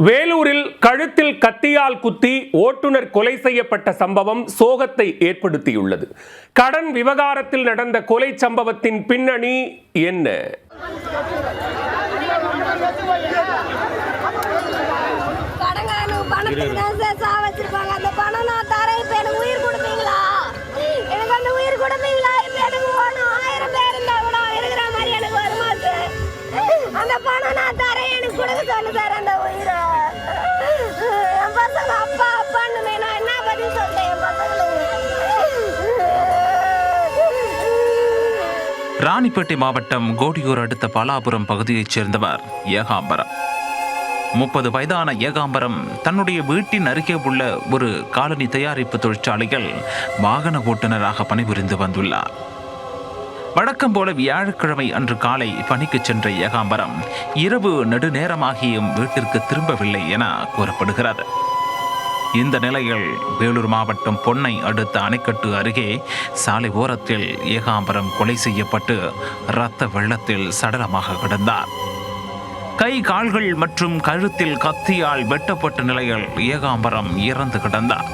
வேலூரில் கழுத்தில் கத்தியால் குத்தி ஓட்டுநர் கொலை செய்யப்பட்ட சம்பவம் சோகத்தை ஏற்படுத்தியுள்ளது. கடன் விவகாரத்தில் நடந்த கொலை சம்பவத்தின் பின்னணி என்ன? ராணிப்பேட்டை மாவட்டம் கோடியூர் அடுத்த பாலாபுரம் பகுதியைச் சேர்ந்தவர் ஏகாம்பரம். 30 வயதான ஏகாம்பரம் தன்னுடைய வீட்டின் அருகே உள்ள ஒரு காலனி தயாரிப்பு தொழிற்சாலையில் வாகன ஓட்டுநராக பணிபுரிந்து வந்துள்ளார். வழக்கம் போல வியாழக்கிழமை அன்று காலை பணிக்கு சென்ற ஏகாம்பரம் இரவு நெடுநேரமாகியும் வீட்டிற்கு திரும்பவில்லை என கூறப்படுகிறது. இந்த நிலையில் வேலூர் மாவட்டம் பொன்னை அடுத்த அணைக்கட்டு அருகே சாலை ஓரத்தில் ஏகாம்பரம் கொலை செய்யப்பட்டு இரத்த வெள்ளத்தில் சடலமாக கிடந்தார். கை, கால்கள் மற்றும் கழுத்தில் கத்தியால் வெட்டப்பட்ட நிலையில் ஏகாம்பரம் இறந்து கிடந்தார்.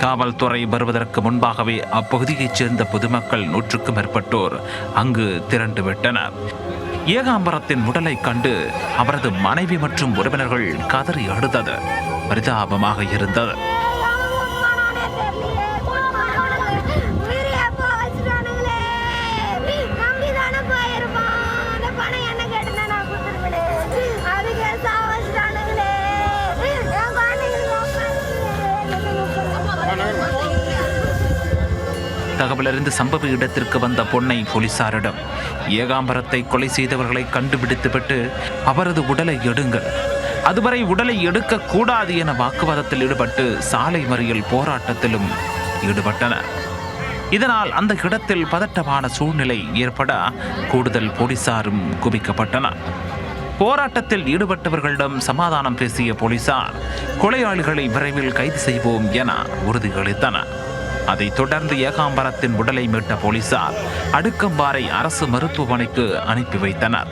காவல்துறை வருவதற்கு முன்பாகவே அப்பகுதியைச் சேர்ந்த பொதுமக்கள் 100க்கும் மேற்பட்டோர் அங்கு திரண்டு விட்டனர். ஏகாம்பரத்தின் உடலை கண்டு அவரது மனைவி மற்றும் உறவினர்கள் கதறி அழுதது பரிதாபமாக இருந்தது. தகவலறிந்து சம்பவ இடத்திற்கு வந்த பொன்னை போலீசாரிடம் ஏகாம்பரத்தை கொலை செய்தவர்களை கண்டுபிடித்துவிட்டு அவரது உடலை எடுங்கள், அதுவரை உடலை எடுக்க கூடாது என வாக்குவாதத்தில் ஈடுபட்டு சாலை மறியல் போராட்டத்திலும் ஈடுபட்டனர். இதனால் அந்த இடத்தில் பதட்டமான சூழ்நிலை ஏற்பட கூடுதல் போலீசாரும் குவிக்கப்பட்டனர். போராட்டத்தில் ஈடுபட்டவர்களிடம் சமாதானம் பேசிய போலீசார் கொலையாளிகளை விரைவில் கைது செய்வோம் என உறுதியளித்தனர். அதைத் தொடர்ந்து ஏகாம்பரத்தின் உடலை மீட்ட போலீசார் அடுக்கம்பாறை அரசு மருத்துவமனைக்கு அனுப்பி வைத்தனர்.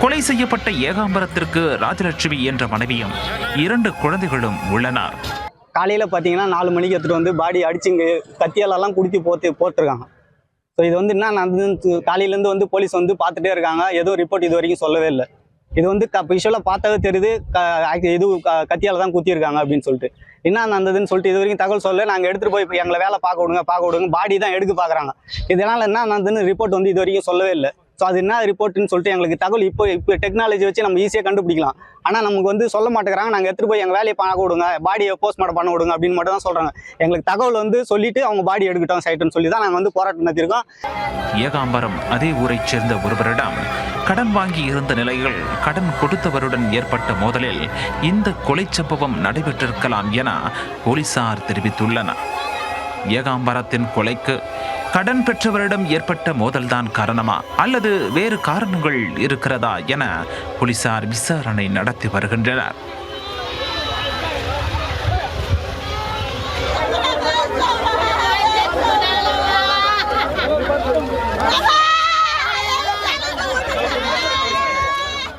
கொலை செய்யப்பட்ட ஏகாம்பரத்திற்கு ராஜலட்சுமி என்ற மனைவியும் 2 குழந்தைகளும் உள்ளனர். காலையில் பார்த்தீங்கன்னா 4 மணிக்கு எடுத்துகிட்டு வந்து பாடி அடிச்சுங்க கத்தியாலெல்லாம் குடித்து போட்டிருக்காங்க. ஸோ இது வந்து என்ன நடந்து காலையிலேருந்து வந்து போலீஸ் வந்து பார்த்துட்டே இருக்காங்க. எதுவும் ரிப்போர்ட் இது வரைக்கும் சொல்லவே இல்லை. இது வந்து விஷுவலாக பார்த்தாவே தெரியுது இது கத்தியால் தான் குத்தியிருக்காங்க அப்படின்னு சொல்லிட்டு. என்ன நடந்ததுன்னு சொல்லிட்டு இது வரைக்கும் தகவல் சொல்ல நாங்கள் எடுத்துகிட்டு போய் இப்போ எங்களை வேலை பார்க்க விடுங்க பாடி தான் எடுக்க பார்க்குறாங்க. இதனால் என்ன நடந்ததுன்னு ரிப்போர்ட் வந்து இது வரைக்கும் சொல்லவே இல்லை. ஸோ அது என்ன ரிப்போர்ட்டுன்னு சொல்லிட்டு எங்களுக்கு தகவல் இப்போ டெக்னாலஜி வச்சு நம்ம ஈஸியாக கண்டுபிடிக்கலாம். ஆனால் நமக்கு வந்து சொல்ல மாட்டேங்கிறாங்க. நாங்கள் எடுத்துகிட்டு போய் எங்கள் வேலையை பார்க்க விடுங்க, பாடியை போஸ்ட்மார்ட்டம் பண்ண விடுங்க அப்படின்னு மட்டும் தான் சொல்கிறாங்க. எங்களுக்கு தகவல் வந்து சொல்லிட்டு அவங்க பாடி எடுக்கட்டும் சைட்டுன்னு சொல்லி தான் நாங்கள் வந்து போராட்டம் நடத்தியிருக்கோம். ஏகாம்பரம் அதே ஊரைச் சேர்ந்த ஒருவரிடம் கடன் வாங்கி இருந்த நிலையில் கடன் கொடுத்தவருடன் ஏற்பட்ட மோதலில் இந்த கொலை சம்பவம் நடைபெற்றிருக்கலாம் என போலீசார் தெரிவித்துள்ளனர். ஏகாம்பரத்தின் கொலைக்கு கடன் பெற்றவரிடம் ஏற்பட்ட மோதல்தான் காரணமா அல்லது வேறு காரணங்கள் இருக்கிறதா என போலீசார் விசாரணை நடத்தி வருகின்றனர்.